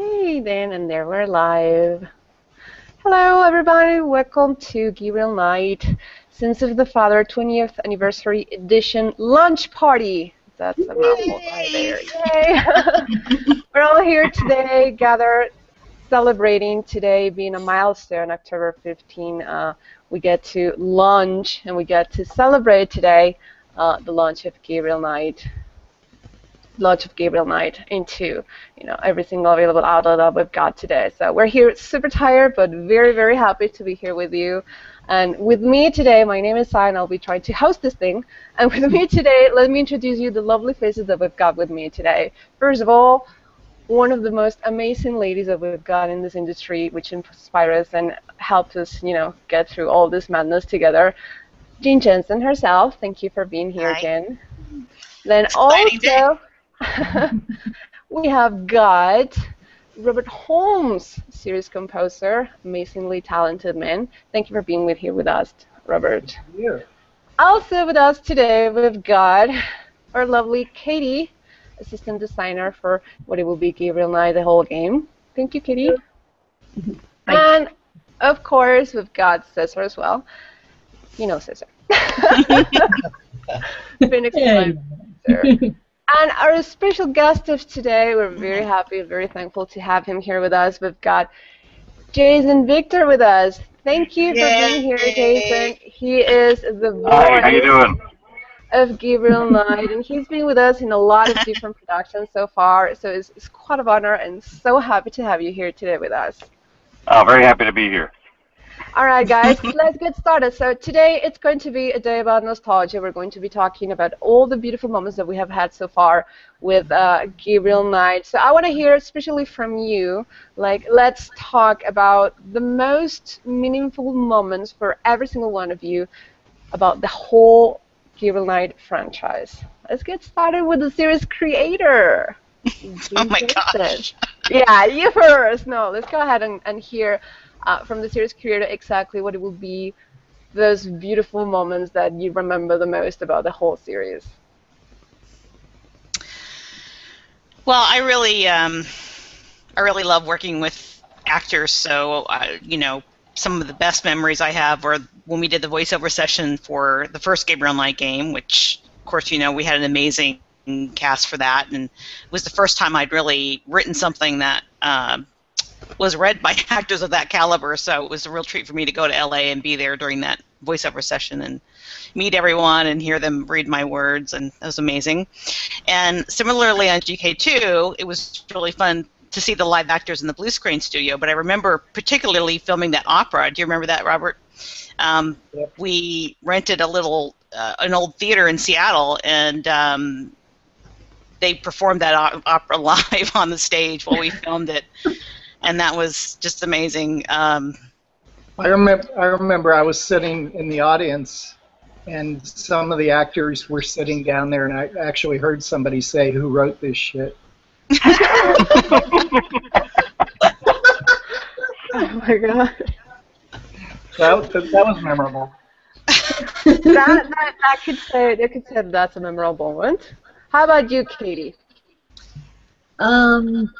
Hey, Dan, and there we're live. Hello, everybody. Welcome to Gabriel Knight, Sins of the Father 20th Anniversary Edition Lunch Party. That's a mouthful right there. Yay! We're all here today, gathered, celebrating today being a milestone, October 15. We get to launch and we get to celebrate today the launch of Gabriel Knight. Into every single available outlet that we've got today. So we're here super tired but very, very happy to be here with you. And with me today, my name is Sai and I'll be trying to host this thing. And with me today, let me introduce you the lovely faces that we've got with me today. First of all, one of the most amazing ladies that we've got in this industry, which inspires us and helps us get through all this madness together. Jensen herself. Thank you for being here, Hi. Jen. Then also we have got Robert Holmes, series composer, amazingly talented man. Thank you for being here with us, Robert. Yeah. Also with us today, we've got our lovely Katie, assistant designer for what it will be Gabriel Knight, the whole game. Thank you, Katie. And of course, we've got Cesar as well. You know Cesar. Phoenix And our special guest of today, we're very happy, very thankful to have him here with us. We've got Jason Victor with us. Thank you for being here, Jason. He is the voice of Gabriel Knight, and he's been with us in a lot of different productions so far, so it's quite an honor and so happy to have you here today with us. Oh, very happy to be here. All right, guys, let's get started. So today it's going to be a day about nostalgia. We're going to be talking about all the beautiful moments that we have had so far with Gabriel Knight. So I want to hear, especially from you, let's talk about the most meaningful moments for every single one of you about the whole Gabriel Knight franchise. Let's get started with the series creator. Oh my gosh. Yeah, you first. No, let's go ahead and hear from the series creator exactly what it will be, those beautiful moments that you remember the most about the whole series. Well, I really love working with actors. So some of the best memories I have were when we did the voiceover session for the first Gabriel Knight game, which of course we had an amazing cast for that, and it was the first time I'd really written something that was read by actors of that caliber, so it was a real treat for me to go to LA and be there during that voiceover session and meet everyone and hear them read my words, and that was amazing. And similarly on GK2, it was really fun to see the live actors in the blue screen studio, but I remember particularly filming that opera. Do you remember that, Robert? Yep. We rented a little, an old theater in Seattle, and they performed that opera live on the stage while we filmed it. And that was just amazing. I remember I was sitting in the audience, and some of the actors were sitting down there, and I actually heard somebody say, "Who wrote this shit?" Oh my god. That was memorable. that could say that's a memorable moment. How about you, Katie? I mean,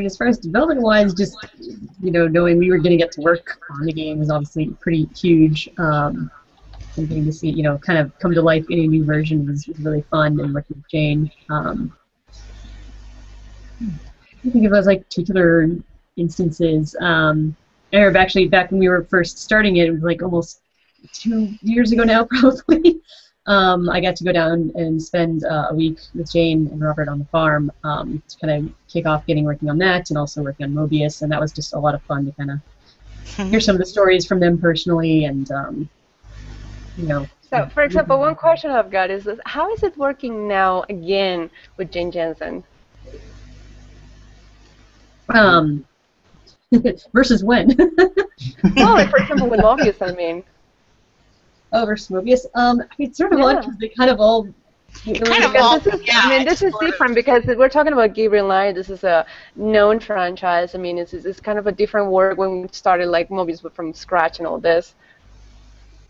as far as development-wise, just knowing we were going to get to work on the game was obviously pretty huge. And getting to see, kind of come to life in a new version was really fun, and working with Jane. I think of those particular instances. I remember actually back when we were first starting it, it was almost 2 years ago now, probably. I got to go down and spend a week with Jane and Robert on the farm to kind of kick off working on that, and also working on Mobius, and that was just a lot of fun to kind of hear some of the stories from them personally, and So, for example, one question I've got is this: how is it working now again with Jane Jensen? Versus when? Well, for example, with Mobius, I mean. Oh, versus Mobius. It's sort of odd because they kind of all. This is different because we're talking about Gabriel Knight. This is a known franchise. I mean, it's kind of a different work when we started Mobius from scratch and all this.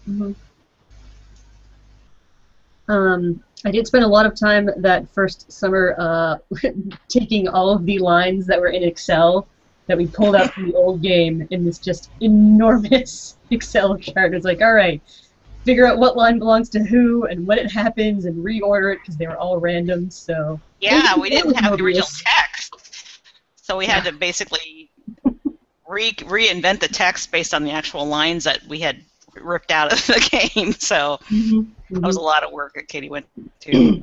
Mm-hmm. I did spend a lot of time that first summer taking all of the lines that were in Excel that we pulled out from the old game in this just enormous Excel chart. It's like, all right, figure out what line belongs to who and when it happens and reorder it because they were all random. So yeah, we didn't have the original text, so we had to basically reinvent the text based on the actual lines that we had ripped out of the game. So that was a lot of work that Katie went to.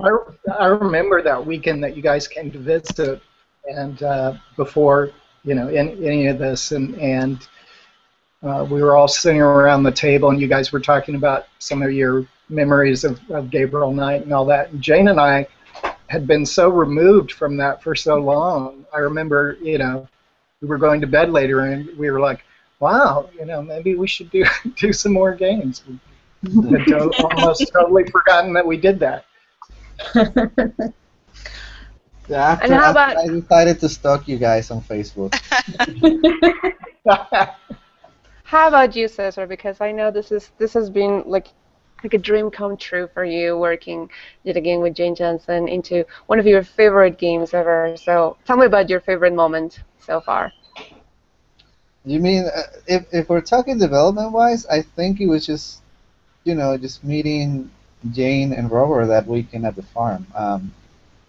I remember that weekend that you guys came to visit, and before any of this, and we were all sitting around the table, and you guys were talking about some of your memories of Gabriel Knight and all that. And Jane and I had been so removed from that for so long. I remember, we were going to bed later, and we were like, wow, maybe we should do some more games. We had almost totally forgotten that we did that. And how about I decided to stalk you guys on Facebook. how about you, Cesar? Because I know this has been like a dream come true for you, working yet again with Jane Jensen into one of your favorite games ever. So tell me about your favorite moment so far. You mean if we're talking development-wise, I think it was just just meeting Jane and Robert that weekend at the farm.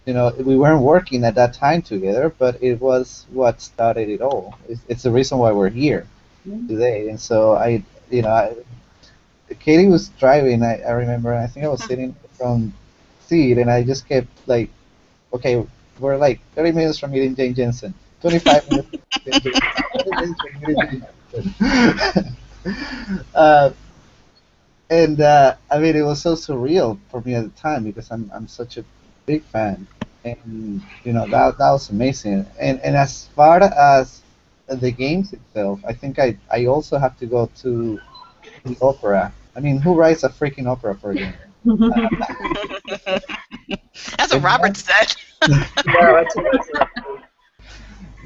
We weren't working at that time together, but it was what started it all. It's the reason why we're here today. And so Katie was driving, I remember, and I think I was sitting in the front seat, and I just kept like, okay, we're like 30 minutes from meeting Jane Jensen, 25 minutes from meeting Jane Jensen. I mean, it was so surreal for me at the time because I'm such a big fan, and that was amazing. And as far as the games itself, I think I also have to go to the opera. I mean, who writes a freaking opera for a game? That's what Robert said.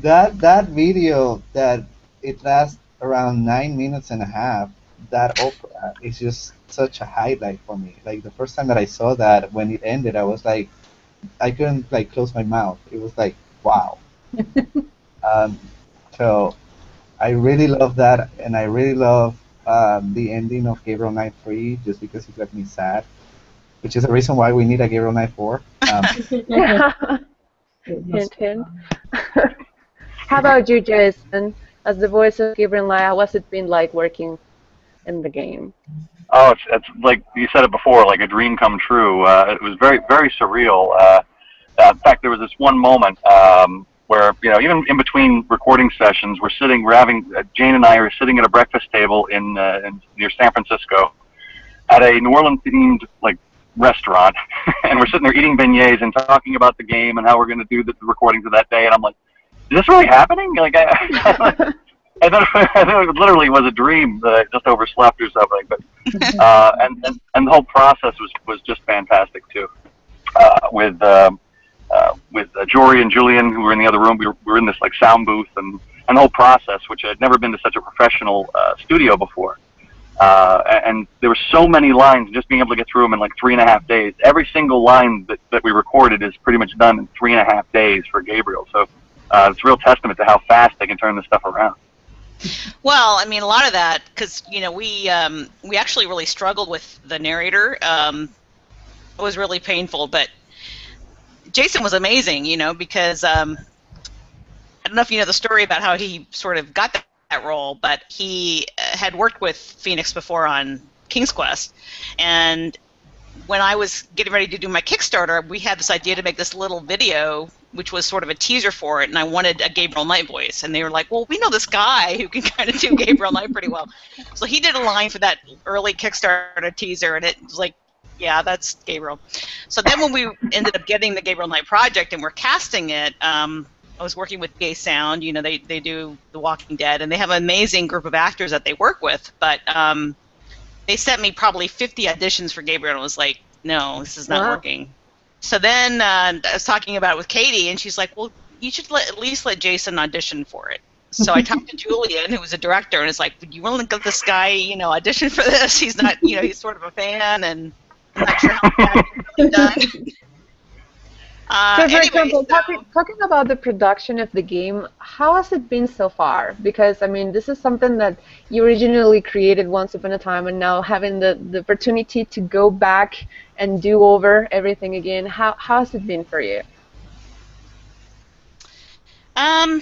That video that it lasts around 9 minutes and a half. That opera is just such a highlight for me. Like the first time that I saw that, when it ended, I was like, I couldn't like close my mouth. It was like, wow. So I really love that, and I really love the ending of Gabriel Knight 3, just because it left me sad, which is the reason why we need a Gabriel Knight 4. Hint, hint. How about you, Jason? As the voice of Gabriel Knight, what's it been like working in the game? Oh, it's like you said it before, like a dream come true. It was very, very surreal. In fact, there was this one moment where, even in between recording sessions, Jane and I are sitting at a breakfast table in near San Francisco at a New Orleans themed restaurant, and we're sitting there eating beignets and talking about the game and how we're going to do the recordings of that day. And I'm like, is this really happening? I thought it literally was a dream that I just overslept or something. But and the whole process was just fantastic too. With Jory and Julian, who were in the other room, we were in this sound booth, and the whole process, which I'd never been to such a professional studio before. And there were so many lines, just being able to get through them in 3.5 days. Every single line that we recorded is pretty much done in 3.5 days for Gabriel. So it's a real testament to how fast they can turn this stuff around. Well, I mean, a lot of that, because we actually really struggled with the narrator. It was really painful, but Jason was amazing, because I don't know if you know the story about how he sort of got that role, but he had worked with Phoenix before on King's Quest, and when I was getting ready to do my Kickstarter, we had this idea to make this little video, which was sort of a teaser for it, and I wanted a Gabriel Knight voice, and they were like, well, we know this guy who can kind of do Gabriel Knight pretty well. So he did a line for that early Kickstarter teaser, and it was like, yeah, that's Gabriel. So then when we ended up getting the Gabriel Knight project and we're casting it, I was working with PA Sound. They do The Walking Dead, and they have an amazing group of actors that they work with, but they sent me probably 50 auditions for Gabriel, and I was like, no, this is not working. So then I was talking about it with Katie, and she's like, well, you should at least let Jason audition for it. So I talked to Julian, who was a director, and it's like, would you want to let this guy, audition for this? He's not, he's sort of a fan, and I'm not sure how bad it's really done. So, for Anyway, example, talking about the production of the game, how has it been so far? Because, I mean, this is something that you originally created once upon a time, and now having the opportunity to go back and do over everything again, how has it been for you? I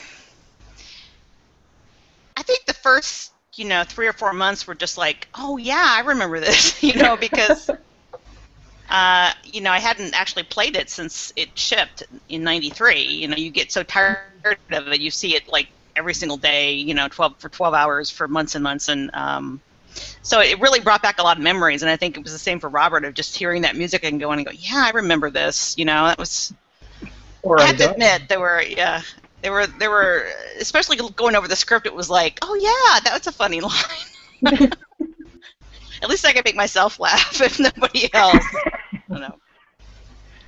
think the first, 3 or 4 months were just like, oh yeah, I remember this, because I hadn't actually played it since it shipped in '93. You get so tired of it, you see it like every single day, 12 hours for months and months, and so it really brought back a lot of memories. And I think it was the same for Robert, of just hearing that music and going and go, yeah, I remember this. That was. Or I have to admit, there were, especially going over the script. It was like, oh yeah, that was a funny line. At least I can make myself laugh, if nobody else. I don't know.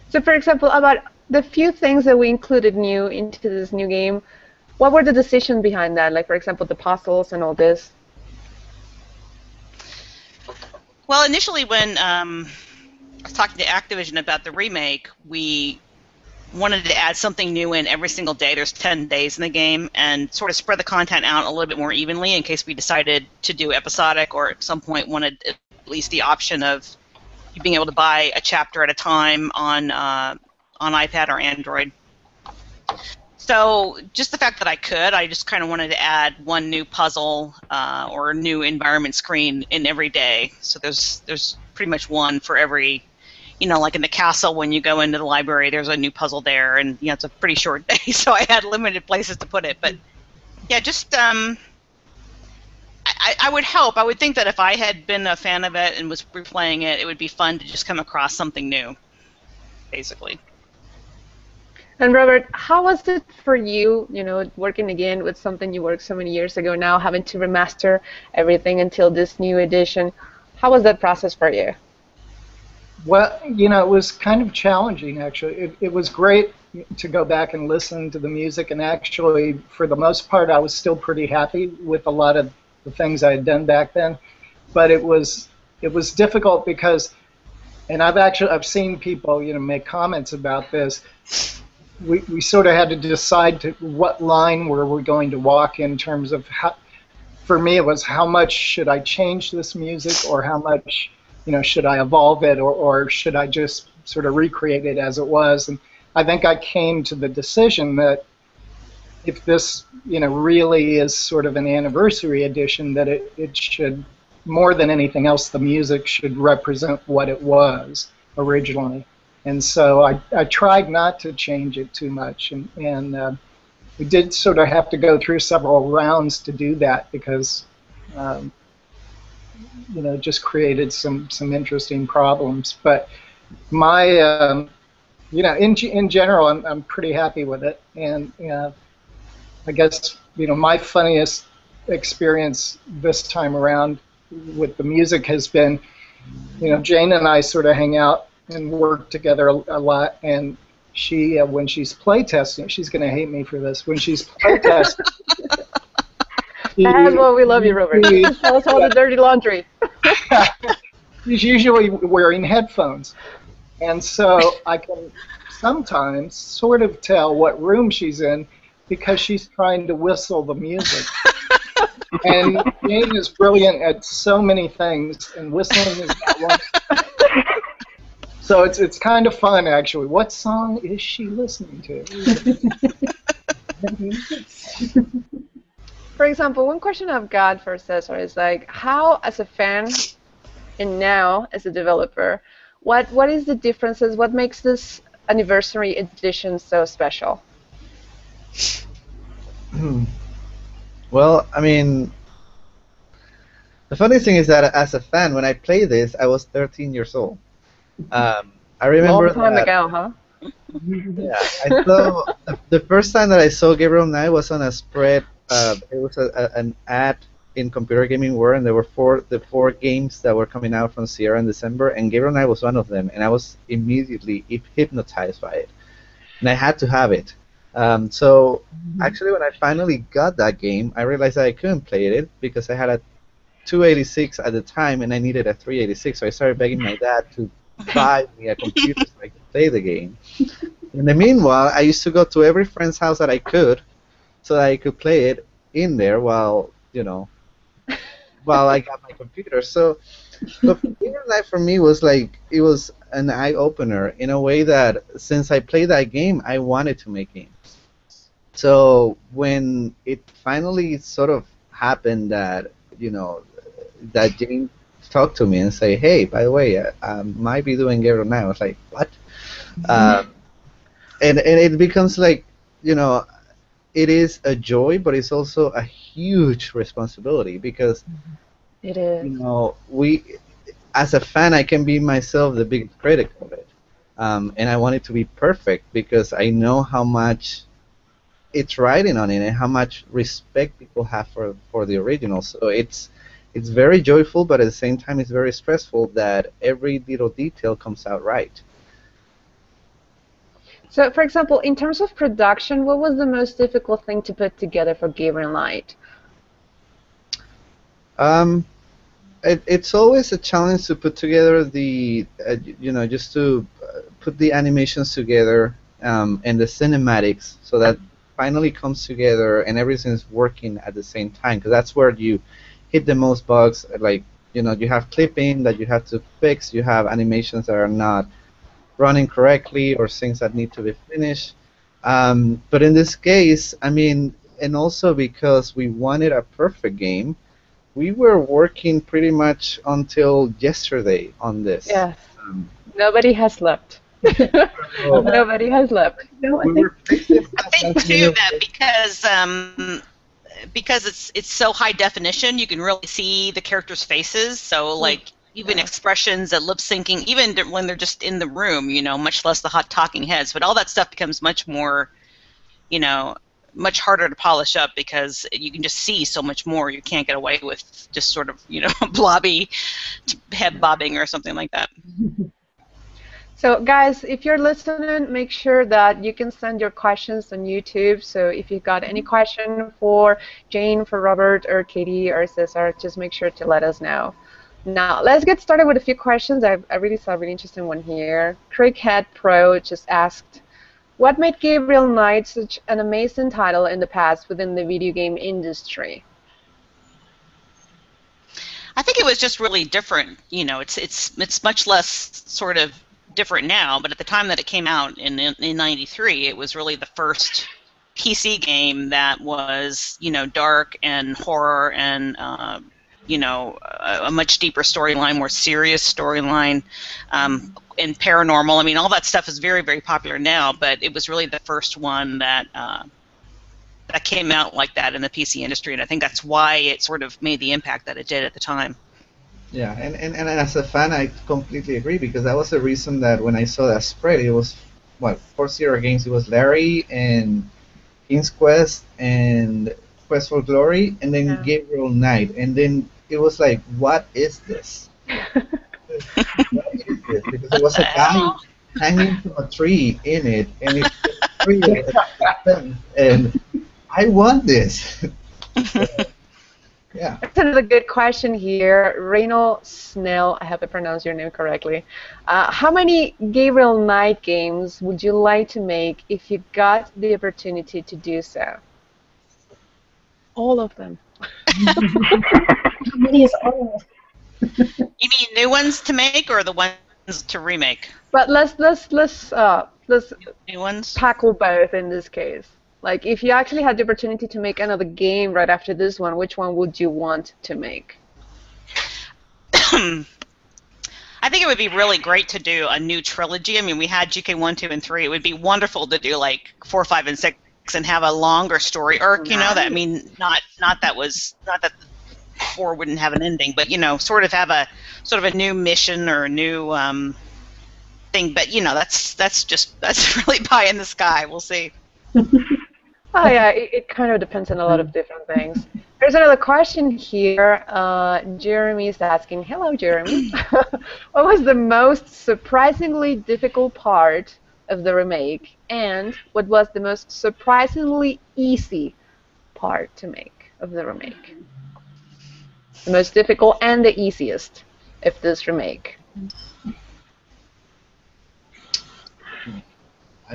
So, for example, about the few things that we included new into this new game, what were the decisions behind that? Like, for example, the puzzles and all this? Well, initially when I was talking to Activision about the remake, we wanted to add something new in every single day. There's 10 days in the game, and sort of spread the content out a little bit more evenly in case we decided to do episodic, or at some point wanted at least the option of you being able to buy a chapter at a time on iPad or Android. So just the fact that I just kind of wanted to add one new puzzle or new environment screen in every day. So there's pretty much one for every, like in the castle, when you go into the library, there's a new puzzle there, and it's a pretty short day, so I had limited places to put it. But yeah, just I would think that if I had been a fan of it and was replaying it, it would be fun to just come across something new, basically. And Robert, how was it for you, working again with something you worked so many years ago now, having to remaster everything until this new edition? How was that process for you? Well, it was kind of challenging, actually. It was great to go back and listen to the music, and actually, for the most part, I was still pretty happy with a lot of the things I had done back then. But it was difficult because, and I've seen people, make comments about this. We sort of had to decide what line were we going to walk in terms of how. For me, it was how much should I change this music, or how much, should I evolve it, or should I just sort of recreate it as it was? And I think I came to the decision that if this, really is sort of an anniversary edition, that it should, more than anything else, the music should represent what it was originally. And so I tried not to change it too much, and we did sort of have to go through several rounds to do that because just created some interesting problems. But my in general, I'm pretty happy with it, and I guess my funniest experience this time around with the music has been, Jane and I sort of hang out and work together a lot, and she when she's playtesting, she's going to hate me for this. When she's playtesting, that's why we love you, Robert. Tell us all the dirty laundry. She's usually wearing headphones, and so I can sometimes sort of tell what room she's in because she's trying to whistle the music. And Jane is brilliant at so many things, and whistling is not one. So it's kind of fun, actually. What song is she listening to? For example, one question I've got for Cesar is like, how, as a fan, and now as a developer, what is the differences? What makes this anniversary edition so special? Well, I mean, the funny thing is that as a fan, when I played this, I was 13 years old. I remember long time that, ago, huh? Yeah, I saw the first time that I saw Gabriel Knight was on a spread. It was an ad in Computer Gaming World, and there were the four games that were coming out from Sierra in December, and Gabriel Knight was one of them, and I was immediately hypnotized by it, and I had to have it. So actually, when I finally got that game, I realized that I couldn't play it because I had a 286 at the time, and I needed a 386. So I started begging my dad to buy me a computer so I could play the game. In the meanwhile, I used to go to every friend's house that I could so that I could play it in there while, while I got my computer. So, but Gabriel Knight for me was like, it was an eye-opener in a way that since I played that game, I wanted to make games. So when it finally sort of happened that, that Jane talked to me and say, hey, by the way, I might be doing Gabriel Knight. I was like, what? And it becomes like, it is a joy, but it's also a huge responsibility because, It is. as a fan, I can be myself the biggest critic of it. And I want it to be perfect because I know how much it's riding on it and how much respect people have for the original. So it's very joyful, but at the same time, it's very stressful that every little detail comes out right. So, for example, in terms of production, what was the most difficult thing to put together for Gabriel Knight? It's always a challenge to put together the, just to put the animations together and the cinematics so that finally comes together and everything's working at the same time. Because that's where you hit the most bugs. Like, you have clipping that you have to fix. You have animations that are not running correctly or things that need to be finished. But in this case, I mean, and also because we wanted a perfect game, we were working pretty much until yesterday on this. Yes. Nobody has slept. Nobody has slept. No, I We think were fixing I think too that because it's so high definition, you can really see the characters' faces. So like even expressions, lip syncing, even when they're just in the room, much less the hot talking heads. But all that stuff becomes much more, much harder to polish up because you can just see so much more. You can't get away with just sort of, blobby head bobbing or something like that. So, guys, if you're listening, make sure that you can send your questions on YouTube. So if you've got any question for Jane, for Robert, or Katie, or Cesar, just make sure to let us know. Now, let's get started with a few questions. I really saw a really interesting one here. Crickhead Pro just asked, what made Gabriel Knight such an amazing title in the past within the video game industry? I think it was just really different. It's much less sort of different now, but at the time that it came out in '93, it was really the first PC game that was, dark and horror and a much deeper storyline, more serious storyline, and paranormal. I mean, all that stuff is very, very popular now, but it was really the first one that that came out like that in the PC industry, and I think that's why it sort of made the impact that it did at the time. Yeah, and as a fan, I completely agree because that was the reason that when I saw that spread, it was, for Sierra Games, it was Larry and King's Quest and Quest for Glory, and then Gabriel Knight, and then it was like, what is this? What is this? Because there was a guy hanging from a tree in it, and it's free, and I want this. Yeah. That's another good question here. Reynold Snell, I hope I pronounced your name correctly. How many Gabriel Knight games would you like to make if you got the opportunity to do so? All of them. how many is all? You mean new ones to make or the ones to remake? But let's New ones. tackle both in this case. Like, if you actually had the opportunity to make another game right after this one, which one would you want to make? I think it would be really great to do a new trilogy. I mean, we had GK 1, 2, and 3. It would be wonderful to do like 4, 5, and 6 and have a longer story arc. That I mean, not that 4 wouldn't have an ending, but sort of have a new mission or a new thing. But that's really pie in the sky. We'll see. Oh yeah, it kind of depends on a lot of different things. There's another question here. Jeremy's asking, hello Jeremy, what was the most surprisingly difficult part of the remake, and what was the most surprisingly easy part to make of the remake? The most difficult and the easiest of this remake.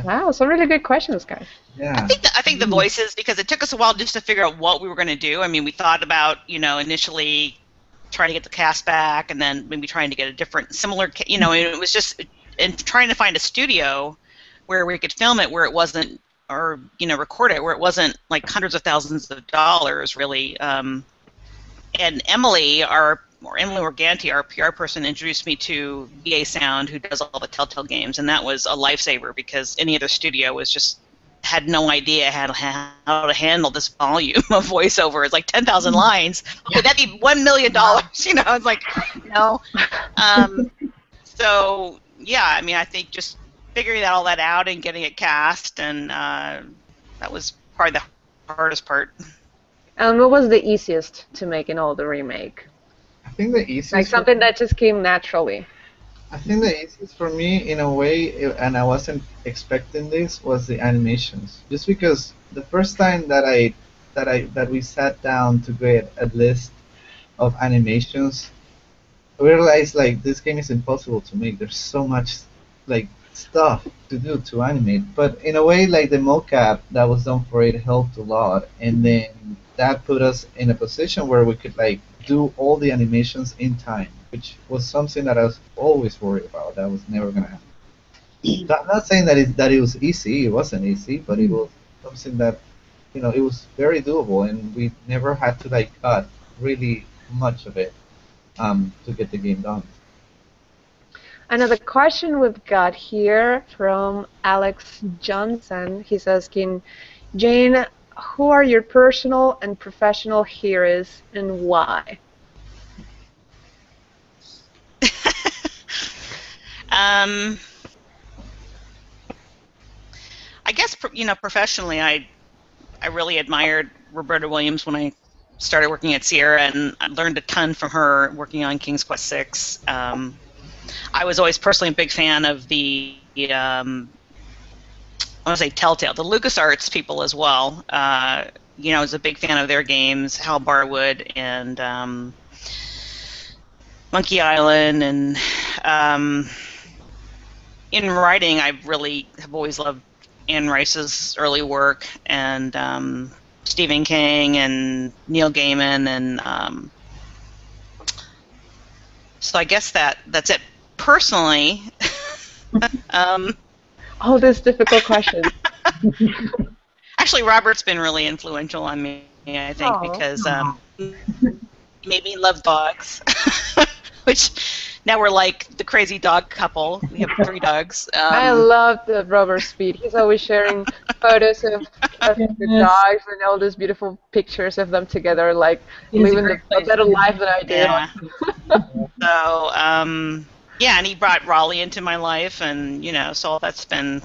Wow, some really good questions, guys. Yeah. I think the voices, because it took us a while just to figure out what we were going to do. I mean, we thought about, initially trying to get the cast back, and then maybe trying to get a different, similar, it was just, and trying to find a studio where we could film it, where it wasn't, or, record it, where it wasn't like hundreds of thousands of dollars, really. And Emily Morganti, our PR person, introduced me to VA Sound, who does all the Telltale games, and that was a lifesaver, because any other studio had no idea how to handle this volume of voiceover. It's like 10,000 lines. Okay, that'd be $1 million. It's like, no. So yeah, I mean, I think just figuring all that out and getting it cast, and that was probably the hardest part. And what was the easiest to make in all the remake? I think the easiest. Like something that just came naturally. I think the easiest for me, in a way, and I wasn't expecting this, was the animations. Just because the first time that we sat down to get a list of animations, we realized like this game is impossible to make. There's so much like stuff to do to animate. But in a way, like the mocap that was done for it helped a lot, and then that put us in a position where we could like do all the animations in time, which was something that I was always worried about. That was never gonna happen. Not saying that it was easy. It wasn't easy, but it was something that it was very doable, and we never had to like cut really much of it to get the game done. Another question we've got here from Alex Johnson. He's asking, Jane, who are your personal and professional heroes and why? I guess professionally, I really admired Roberta Williams when I started working at Sierra, and I learned a ton from her working on King's Quest VI. I was always personally a big fan of the I want to say Telltale, the LucasArts people as well. I was a big fan of their games, Hal Barwood and Monkey Island, and in writing, I really have always loved Anne Rice's early work, and Stephen King and Neil Gaiman, and so I guess that's it. Personally, all these difficult questions. Actually, Robert's been really influential on me, I think, because he made me love dogs, which now we're like the crazy dog couple. We have 3 dogs. I love the Robert Speed. He's always sharing photos of the dogs and all these beautiful pictures of them together, like living a better life than I do. Yeah. So, yeah, and he brought Raleigh into my life, and so that's been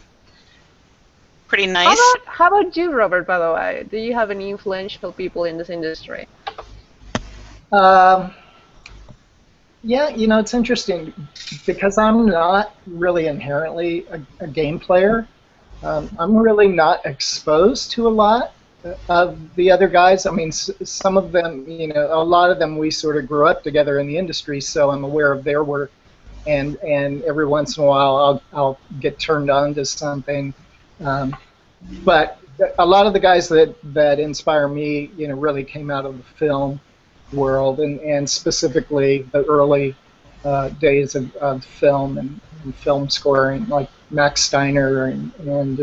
pretty nice. How about you, Robert, by the way? Do you have any influential people in this industry? Yeah, it's interesting because I'm not really inherently a game player. I'm really not exposed to a lot of the other guys. I mean, some of them, a lot of them we sort of grew up together in the industry, so I'm aware of their work, and every once in a while I'll get turned on to something. But a lot of the guys that inspire me, really came out of the film world, and specifically the early days of film and film scoring, like Max Steiner and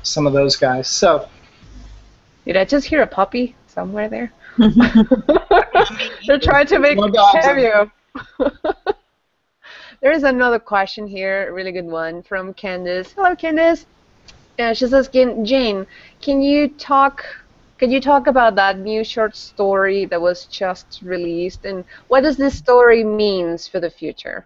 some of those guys. So, did I just hear a puppy somewhere there? They're trying to make a cameo. There is another question here, a really good one from Candice. Hello, Candice. She's asking, Jane, can you talk about that new short story that was just released, and what does this story means for the future?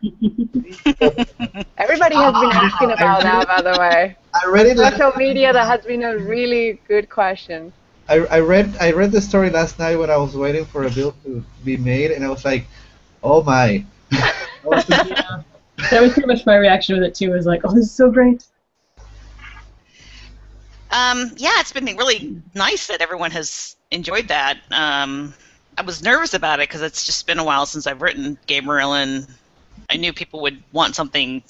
Everybody has been asking about that, by the way. I read it. Social media, that has been a really good question. I read the story last night when I was waiting for a bill to be made, and I was like, oh my. Yeah. That was pretty much my reaction with it too. Was like, oh, this is so great. Yeah, it's been really nice that everyone has enjoyed that. I was nervous about it because it's just been a while since I've written Gabriel, and I knew people would want something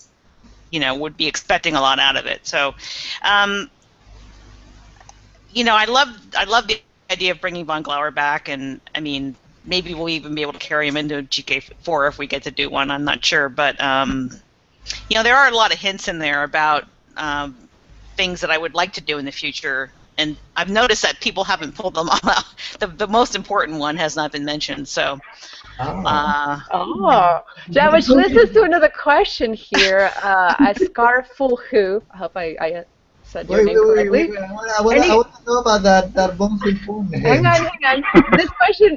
would be expecting a lot out of it. So, I love the idea of bringing Von Glauer back, and I mean, maybe we'll even be able to carry him into GK4 if we get to do one. I'm not sure, but there are a lot of hints in there about things that I would like to do in the future, and I've noticed that people haven't pulled them all out. The most important one has not been mentioned, so. Yeah, which leads us to another question here. A Scarful Who, I hope I said your name correctly. Wait. I want to know about that most important name. Hang on.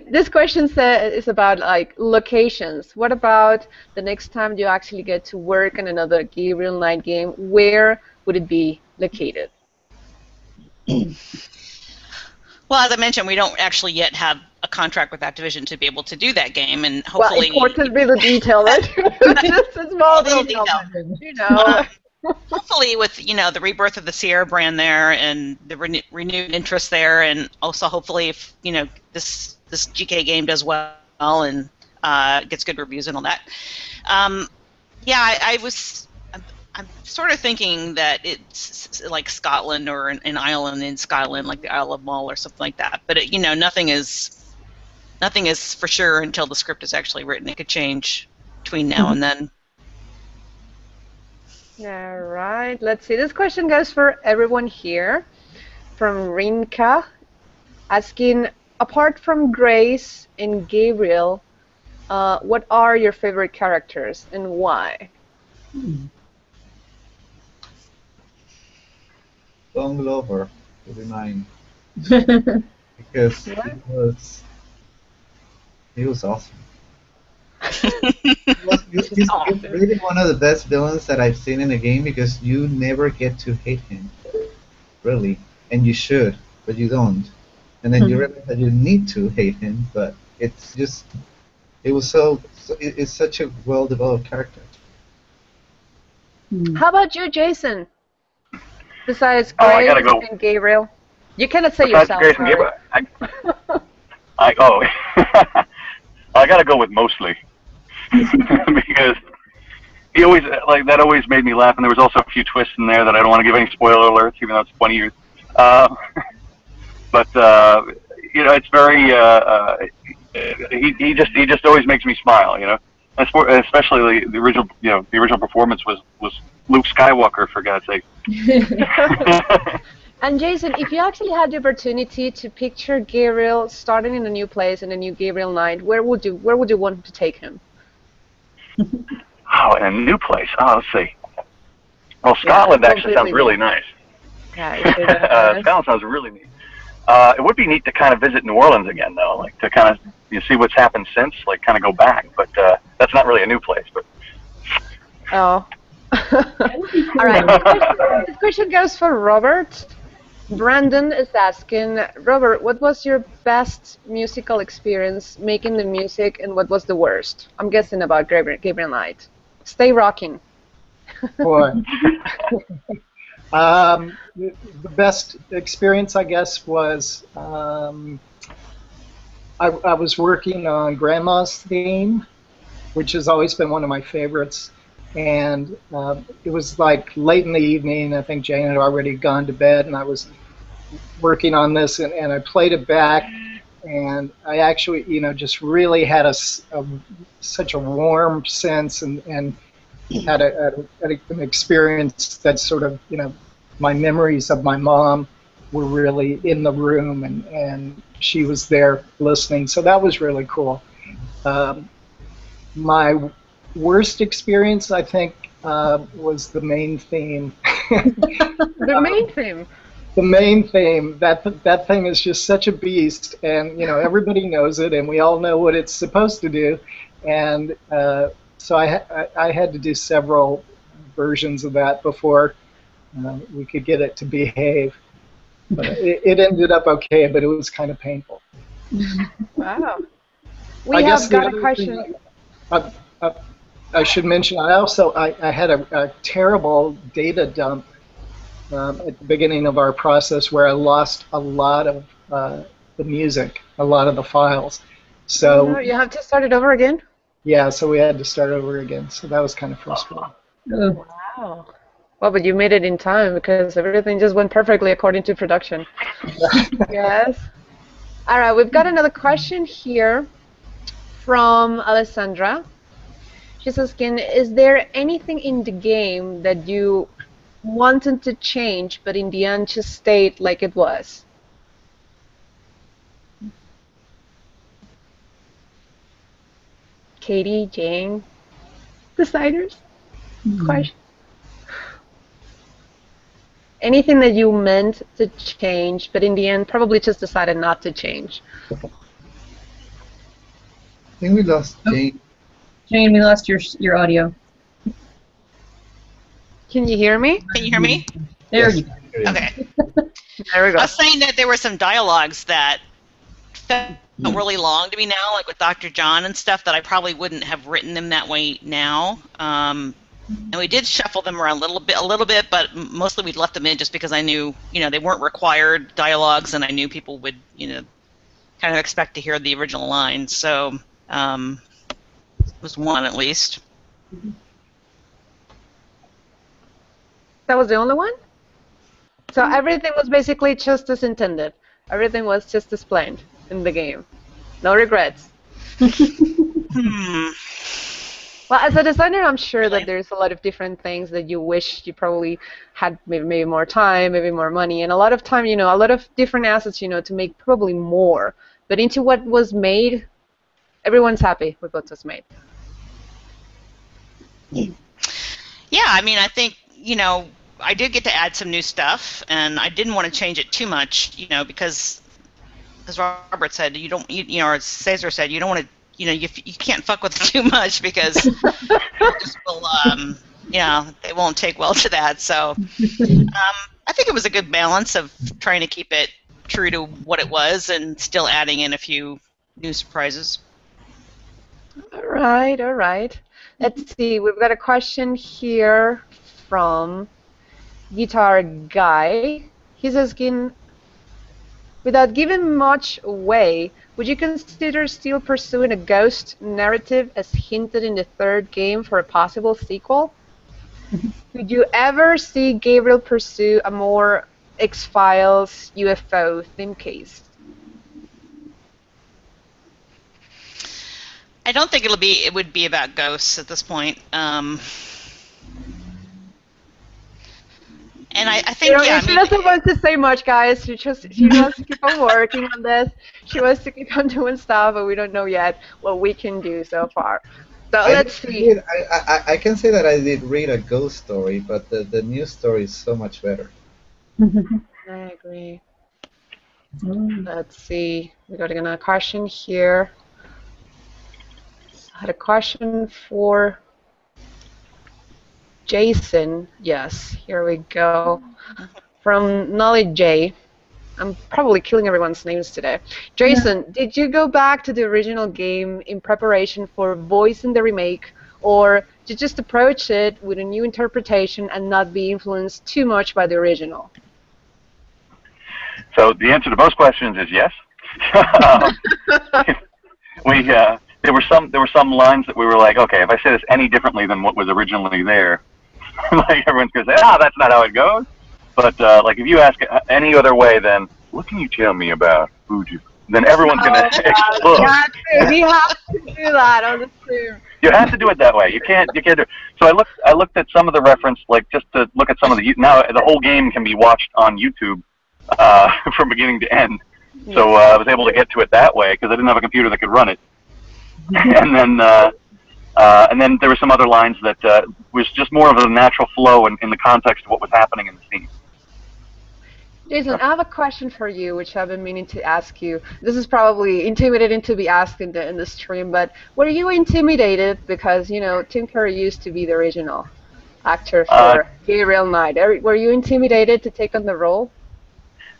This question is about like locations. What about the next time you actually get to work on another Gabriel Knight game? Where would it be located? Well, as I mentioned, we don't actually yet have a contract with Activision to be able to do that game, and hopefully. Well, important little detail, right? Just a small detail. Hopefully, with the rebirth of the Sierra brand there, and the renewed interest there, and also hopefully if this GK game does well and gets good reviews and all that. I'm sort of thinking that it's like Scotland or an island in Scotland, like the Isle of Mull or something like that. But nothing is for sure until the script is actually written. It could change between now and then. All right. Let's see. This question goes for everyone here. From Rinka, asking, apart from Grace and Gabriel, what are your favorite characters and why? Don Glover to be mine, because he was awesome. He's really one of the best villains that I've seen in a game, because you never get to hate him, really, and you should, but you don't. And then you realize that you need to hate him, but it's such a well-developed character. How about you, Jason? Besides Grace and Gabriel, you cannot say yourself. Grace and Gabriel, I gotta go with mostly. Because he always that always made me laugh, and there was also a few twists in there that I don't want to give any spoiler alerts, even though it's 20 years. But it's very he just always makes me smile, especially the original performance was Luke Skywalker, for God's sake. And Jason, if you actually had the opportunity to picture Gabriel starting in a new place in a new Gabriel Knight, where would you want to take him? Oh, in a new place. Oh, let's see. Well, Scotland actually sounds really nice. Yeah, Scotland sounds really neat. It would be neat to kind of visit New Orleans again, though, like to kind of see what's happened since, like kind of go back. But that's not really a new place. But oh. All right. This question goes for Robert. Brandon is asking, Robert, what was your best musical experience making the music, and what was the worst? I'm guessing about Gabriel Knight. Stay rocking. Boy. The best experience, I guess, was I was working on Grandma's theme, which has always been one of my favorites. And it was like late in the evening. I think Jane had already gone to bed, and I was working on this, and I played it back, and I actually, just really had such a warm sense, and had an experience that sort of, my memories of my mom were really in the room, and she was there listening. So that was really cool. My worst experience, I think, was the main theme. The main theme? The main theme. That thing is just such a beast, and everybody knows it, and we all know what it's supposed to do. And so I had to do several versions of that before we could get it to behave. But it ended up okay, but it was kind of painful. Wow. We have got a question. I should mention, I had a terrible data dump at the beginning of our process where I lost a lot of the music, a lot of the files. So you have to start it over again? Yeah, so we had to start over again. So that was kind of frustrating. Wow. Oh. Well, but you made it in time because everything just went perfectly according to production. Yes. All right, we've got another question here from Alessandra. She's asking, is there anything in the game that you wanted to change, but in the end just stayed like it was? Katie, Jane, deciders? Question. Anything that you meant to change, but in the end probably just decided not to change? I think we lost Jane. Jane, we lost your audio. Can you hear me? Can you hear me? There Yes. you go. Okay. There we go. I was saying that there were some dialogues that felt really long to me now, like with Dr. John and stuff, that I probably wouldn't have written them that way now. And we did shuffle them around a little bit, but mostly we left them in just because I knew, they weren't required dialogues, and I knew people would, kind of expect to hear the original line. So it was one at least. That was the only one? So everything was basically just as intended. Everything was just as planned in the game. No regrets. Well, as a designer, I'm sure that there's a lot of different things that you wish you probably had maybe more time, maybe more money, and a lot of time, a lot of different assets, to make probably more. But into what was made, everyone's happy with what was made. Yeah, I mean, I think, I did get to add some new stuff, and I didn't want to change it too much, because, as Robert said, or as Cesar said, you don't want to, you can't fuck with it too much because it just will, they won't take well to that. So I think it was a good balance of trying to keep it true to what it was and still adding in a few new surprises. All right, all right. Let's see. We've got a question here from Guitar Guy. He's asking, without giving much away, would you consider still pursuing a ghost narrative as hinted in the third game for a possible sequel? Would you ever see Gabriel pursue a more X-Files UFO theme case? I don't think it would be about ghosts at this point. And I think, she doesn't want to say much, guys. She wants to keep on working on this. She wants to keep on doing stuff, but we don't know yet what we can do so far. So let's see. I can say that I did read a ghost story, but the new story is so much better. I agree. Let's see. We got another question here. I had a question for Jason. Yes, here we go. From Knowledge J. I'm probably killing everyone's names today. Jason, did you go back to the original game in preparation for voicing the remake, or did you just approach it with a new interpretation and not be influenced too much by the original? So the answer to both questions is yes. There were some lines that we were like, okay, if I say this any differently than what was originally there, like everyone's gonna say, that's not how it goes. But like if you ask it any other way, then what can you tell me about voodoo? Then everyone's gonna explode. We have to do that on the stream. You have to do it that way. You can't do it. So I looked at some of the reference, like just to look at some of the, now the whole game can be watched on YouTube from beginning to end. So I was able to get to it that way because I didn't have a computer that could run it. And then there were some other lines that was just more of a natural flow in the context of what was happening in the scene. Jason, I have a question for you, which I've been meaning to ask you. This is probably intimidating to be asked in the stream, but were you intimidated because, Tim Curry used to be the original actor for Gabriel Knight. Were you intimidated to take on the role?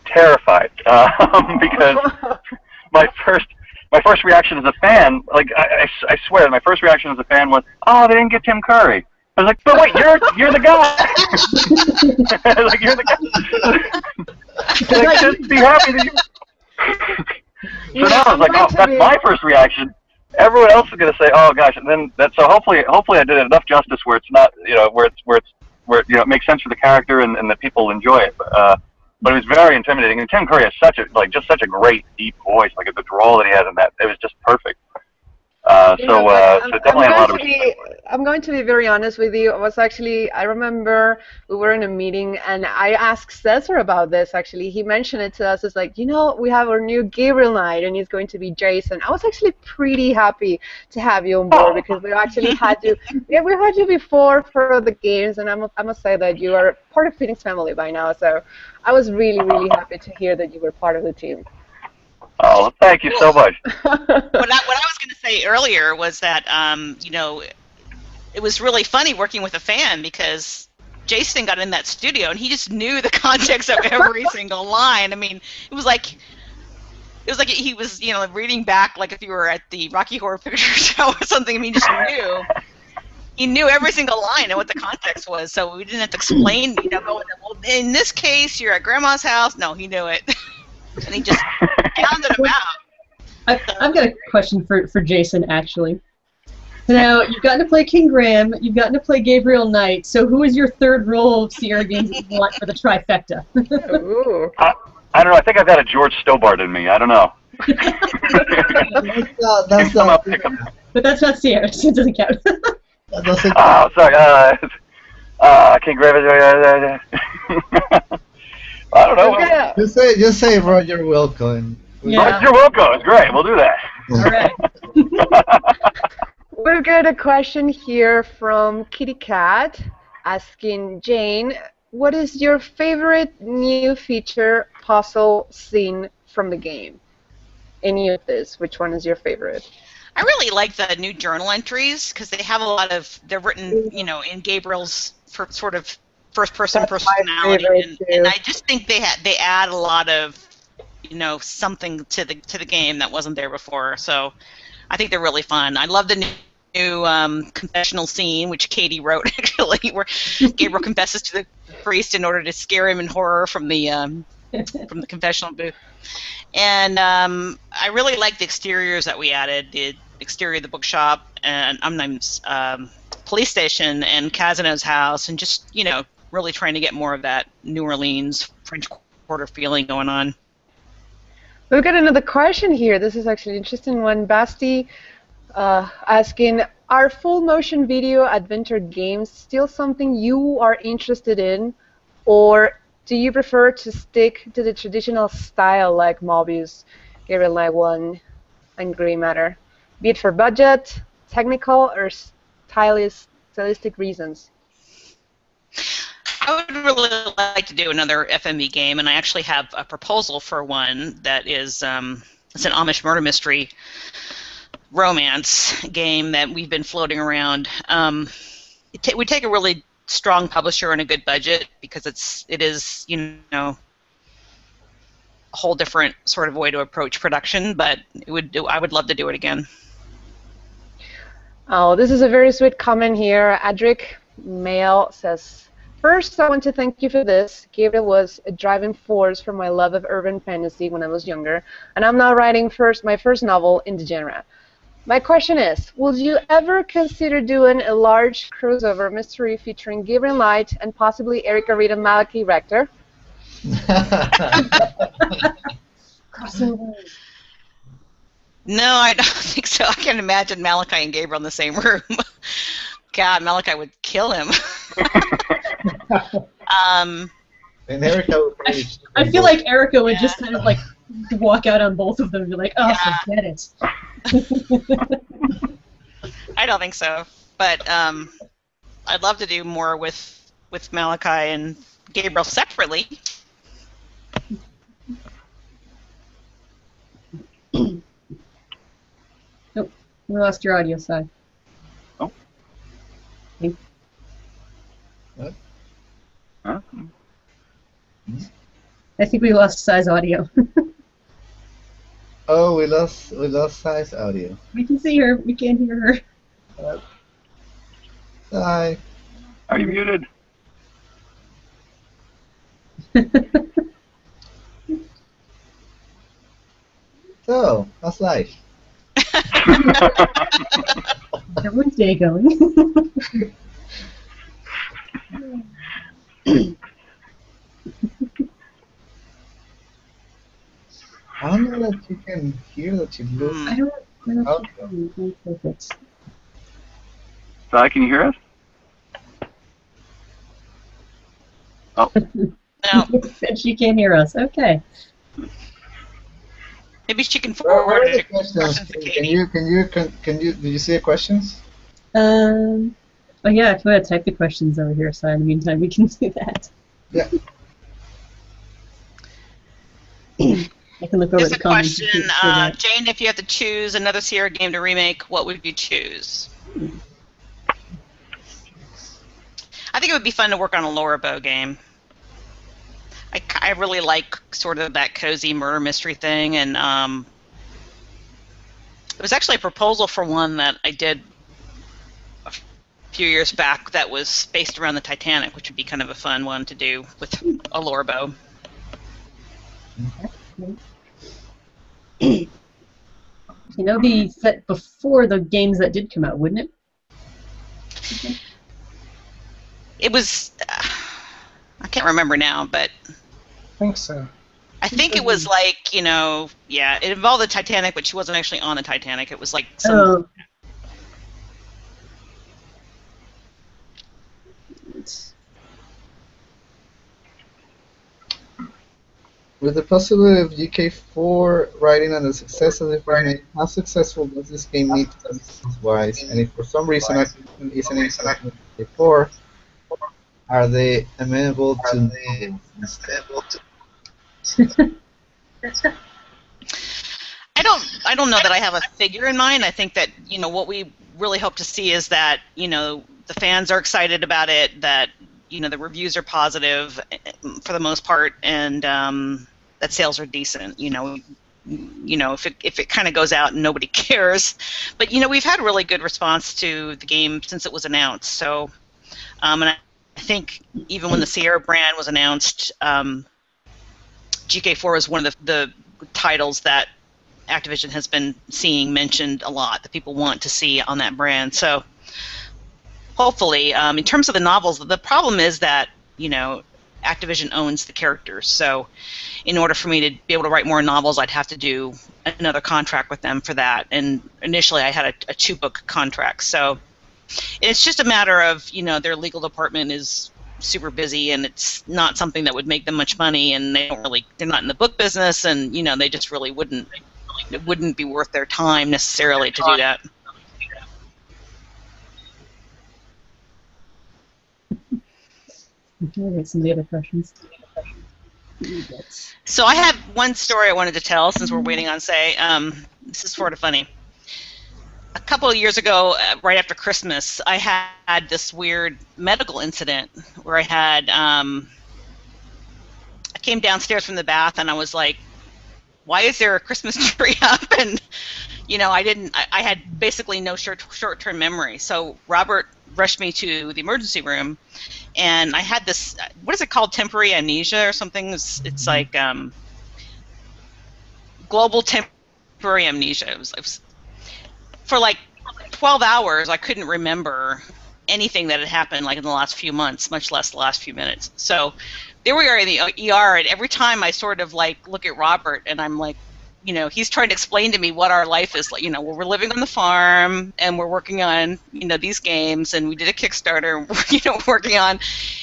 Terrified, because my first reaction as a fan, like I swear, my first reaction as a fan was, oh, they didn't get Tim Curry. I was like, but wait, you're the guy. Like you're the guy. Like, just be happy that you. So now I was like, oh, that's my first reaction. Everyone else is gonna say, oh gosh, and then so hopefully I did enough justice where it's not, where where it makes sense for the character and that people enjoy it. But it was very intimidating. And Tim Curry has such a great deep voice. Like the drawl that he has in that, it was just perfect. So definitely a lot of respect. I'm going to be very honest with you. I remember we were in a meeting and I asked Cesar about this actually. He mentioned it to us. It's like, we have our new Gabriel Knight and he's going to be Jason. I was actually pretty happy to have you on board because we actually had you. Yeah, we had you before for the games, and I must say that you are part of Phoenix family by now. So I was really, really happy to hear that you were part of the team. Oh, thank you so much. What I was going to say earlier was that, it was really funny working with a fan because Jason got in that studio and he just knew the context of every single line. I mean, it was like he was, reading back like if you were at the Rocky Horror Picture Show or something. I mean, he knew every single line and what the context was, so we didn't have to explain, well, in this case, you're at Grandma's house. No, he knew it. And he just pounded him out. I've got a question for Jason, actually. Now, you've gotten to play King Graham, you've gotten to play Gabriel Knight, so who is your third role of Sierra games that you want for the trifecta? I don't know. I think I've got a George Stobart in me. I don't know. That's not. But that's not Sierra, so it doesn't count. Oh, sorry. King Graham. I don't know. Yeah. Just say Roger Wilco. Roger Wilco is great. We'll do that. All right. We've got a question here from Kitty Cat asking Jane, what is your favorite new feature puzzle scene from the game? Any of this? Which one is your favorite? I really like the new journal entries because they have a lot of, they're written, in Gabriel's sort of first-person personality, and I just think they add a lot of, something to the game that wasn't there before. So I think they're really fun. I love the new confessional scene, which Katie wrote actually, where Gabriel confesses to the priest in order to scare him in horror from the confessional booth. And I really like the exteriors that we added, the exterior of the bookshop and police station and Casino's house, and just really trying to get more of that New Orleans French Quarter feeling going on. We've got another question here. This is actually an interesting one. Basti asking, are full motion video adventure games still something you are interested in, or do you prefer to stick to the traditional style like Mobius, Gabriel Knight 1, and Grey Matter, be it for budget, technical, or stylistic reasons? I would really like to do another FMV game, and I actually have a proposal for one that is it's an Amish murder mystery romance game that we've been floating around. It would take a really strong publisher and a good budget because it is a whole different sort of way to approach production, but I would love to do it again. Oh, this is a very sweet comment here. Adric Mail says, first, I want to thank you for this. Gabriel was a driving force for my love of urban fantasy when I was younger, and I'm now writing my first novel in the genre. My question is, would you ever consider doing a large crossover mystery featuring Gabriel Knight and possibly Erica Reed and Malachi Rector? Crossover. No, I don't think so. I can't imagine Malachi and Gabriel in the same room. God, Malachi would kill him. And Erica would probably I feel like Erica would just kind of like walk out on both of them and be like, oh, Yeah. forget it. I don't think so, but I'd love to do more with Malachi and Gabriel separately. Nope, we lost your audio side. Oh. Okay. What? Huh? I think we lost Sai's audio. Oh, we lost Sai's audio. We can see her, we can't hear her. Sai. Are you muted? So, how's life? Everyone's day going. I don't know that you can hear that you look. I don't know Okay. if you can perfect. Si, can you hear us? Oh, No, She can't hear us. Okay. maybe she can What forward are the it. questions? Questions to Can Katie. you did you see the questions? Oh yeah, if you want to type the questions over here, so in the meantime we can do that. Yeah. I can look over There's the a comments. question, and see that. Jane. If you had to choose another Sierra game to remake, what would you choose? I think it would be fun to work on a Laura Bow game. I really like sort of that cozy murder mystery thing, and it was actually a proposal for one that I did a few years back that was based around the Titanic, which would be kind of a fun one to do with a Laura Bow. You know, be set before the games that did come out, wouldn't it? It was, I can't remember now, but I think so. I think it was like, you know, yeah, it involved the Titanic, but she wasn't actually on the Titanic. It was like some. Oh. With the possibility of GK4 riding on the success of the remake, how successful does this game need to be business-wise? And if for some reason Activision isn't interested in GK4, are they amenable to I don't know that I have a figure in mind. I think that, you know, what we really hope to see is that, you know, the fans are excited about it, that, you know, the reviews are positive for the most part, and that sales are decent. You know, if it kind of goes out and nobody cares, but, you know, we've had a really good response to the game since it was announced. So, and I think even when the Sierra brand was announced, GK4 was one of the titles that Activision has been seeing mentioned a lot that people want to see on that brand. So hopefully, in terms of the novels, the problem is that, you know, Activision owns the characters. So in order for me to be able to write more novels, I'd have to do another contract with them for that. And initially I had a 2-book contract. So it's just a matter of, you know, their legal department is super busy, and it's not something that would make them much money, and they're not in the book business, and, you know, they just really it wouldn't be worth their time necessarily to do that. Okay, some of the other questions. So I have one story I wanted to tell since we're waiting on Say. This is sort of funny. A couple of years ago, right after Christmas, I had this weird medical incident where I came downstairs from the bath and I was like, why is there a Christmas tree up? And, you know, I had basically no short-term memory. So Robert rushed me to the emergency room, and I had this, what is it called, temporary amnesia or something? It's like global temporary amnesia. It was for like 12 hours, I couldn't remember anything that had happened like in the last few months, much less the last few minutes. So there we are in the ER, and every time I sort of like look at Robert, and I'm like, you know, he's trying to explain to me what our life is like. You know, we're living on the farm, and we're working on, you know, these games, and we did a Kickstarter, and we're, you know, working on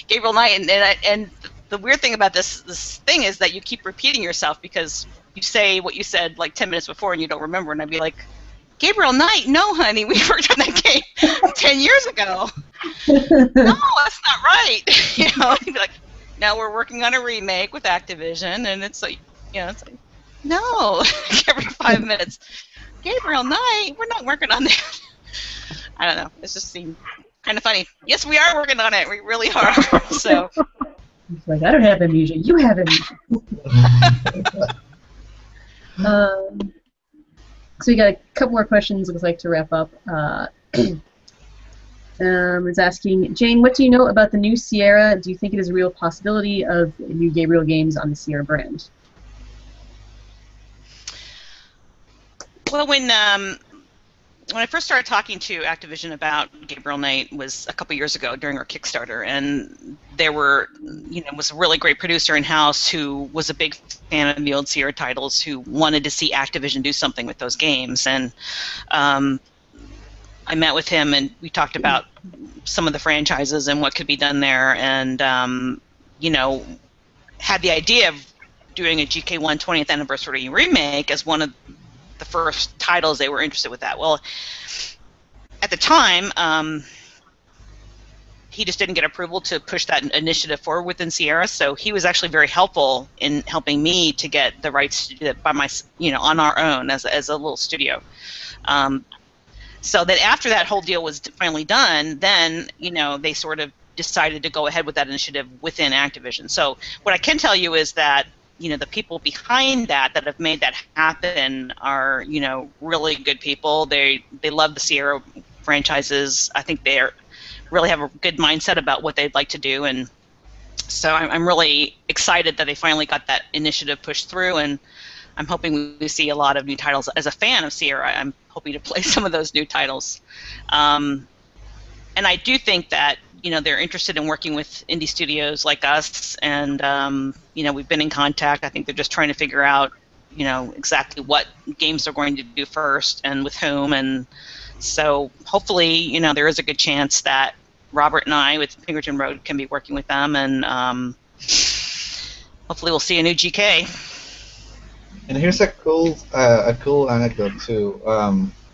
Gabriel Knight, and the weird thing about this thing is that you keep repeating yourself because you say what you said like 10 minutes before, and you don't remember, and I'd be like, Gabriel Knight, no, honey, we worked on that game 10 years ago. No, that's not right. You know, he'd be like, no, we're working on a remake with Activision, and it's like, you know, it's like, no, every 5 minutes, Gabriel Knight, we're not working on that. I don't know. It just seemed kind of funny. Yes, we are working on it. We really are. So. It's like, I don't have amnesia. You have amnesia. So we got a couple more questions. It looks like to wrap up. It's asking, Jane, what do you know about the new Sierra? Do you think it is a real possibility of new Gabriel games on the Sierra brand? Well, when when I first started talking to Activision about Gabriel Knight was a couple years ago during our Kickstarter, and there were, was a really great producer in-house who was a big fan of the old Sierra titles who wanted to see Activision do something with those games, and I met with him and we talked about some of the franchises and what could be done there, and had the idea of doing a GK1 20th anniversary remake as one of the first titles they were interested with that. Well, at the time, he just didn't get approval to push that initiative forward within Sierra, so he was actually very helpful in helping me to get the rights to do that by my, on our own as a little studio. So that after that whole deal was finally done, then they sort of decided to go ahead with that initiative within Activision. So what I can tell you is that the people behind that have made that happen are really good people. They love the Sierra franchises. I think they really have a good mindset about what they'd like to do, and so I'm really excited that they finally got that initiative pushed through, and I'm hoping we see a lot of new titles. As a fan of Sierra, I'm hoping to play some of those new titles. And I do think that they're interested in working with indie studios like us, and we've been in contact. I think they're just trying to figure out exactly what games they're going to do first and with whom, and so hopefully there is a good chance that Robert and I with Pinkerton Road can be working with them, and hopefully we'll see a new GK. And here's a cool anecdote too.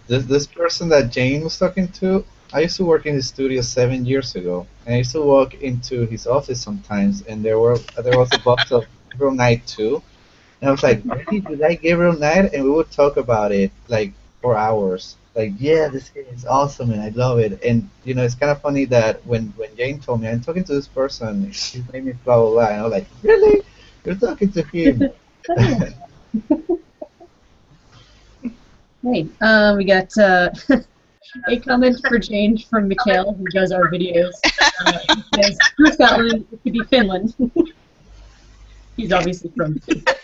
This person that Jane was talking to, I used to work in his studio 7 years ago, and I used to walk into his office sometimes, and there was a box of Gabriel Knight 2, and I was like, "Really, you like Gabriel Knight?" And we would talk about it like for hours. Like, yeah, this game is awesome, and I love it. And it's kind of funny that when Jane told me I'm talking to this person, his name is blah blah blah, and I was like, "Really? You're talking to him?" Hey, we got a comment for Jane from Mikhail, who does our videos. He says, "From Scotland, it could be Finland." He's obviously from Finland.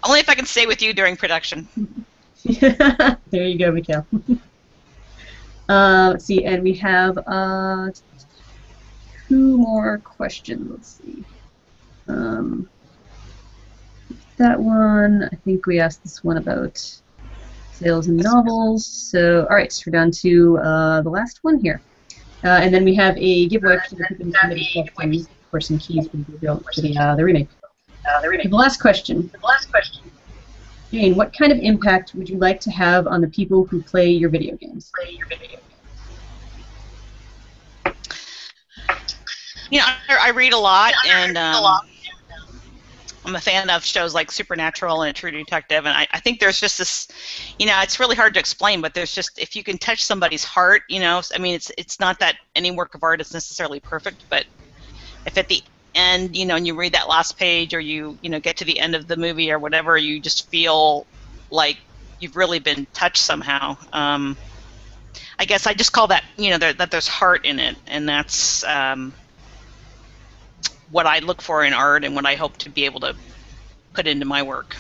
Only if I can stay with you during production. There you go, Mikhail. Let's see, and we have 2 more questions. Let's see. That one, I think we asked this one about sales and novels. So, all right, so we're down to the last one here. And then we have a giveaway for the people who submitted questions for some keys for the remake. The last question. Jane, what kind of impact would you like to have on the people who play your video games? I read a lot, and I'm a fan of shows like Supernatural and True Detective, and I think there's just this, it's really hard to explain, but there's just, if you can touch somebody's heart, I mean, it's not that any work of art is necessarily perfect, but if at the end, and you read that last page, or you get to the end of the movie or whatever, you just feel like you've really been touched somehow. I guess I just call that, that there's heart in it, and that's what I look for in art and what I hope to be able to put into my work.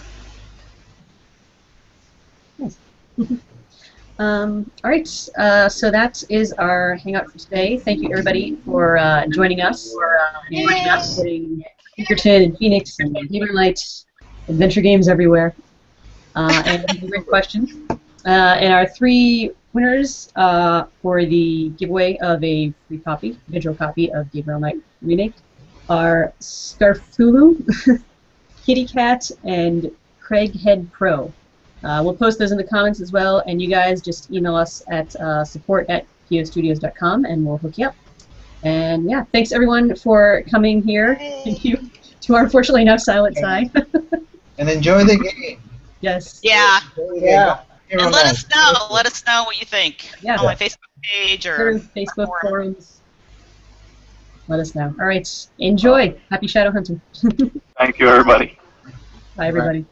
All right, so that is our hangout for today. Thank you, everybody, for joining us. Putting Pinkerton and Phoenix and Gabriel Knight, adventure games everywhere, and great questions. And our 3 winners for the giveaway of a free copy, digital copy of Gabriel Knight Remake, are Scarfulu, Kitty Cat, and Craighead Pro. We'll post those in the comments as well, and you guys just email us at support@postudios.com, and we'll hook you up. And yeah, thanks everyone for coming here. Thank you to our unfortunately now silent side. And enjoy the game. Yes. Yeah. Yeah. And let us know. Let us know what you think Yeah. on my Facebook page or Facebook forums. Let us know. All right. Enjoy. Happy shadow hunting. Thank you, everybody. Bye, everybody.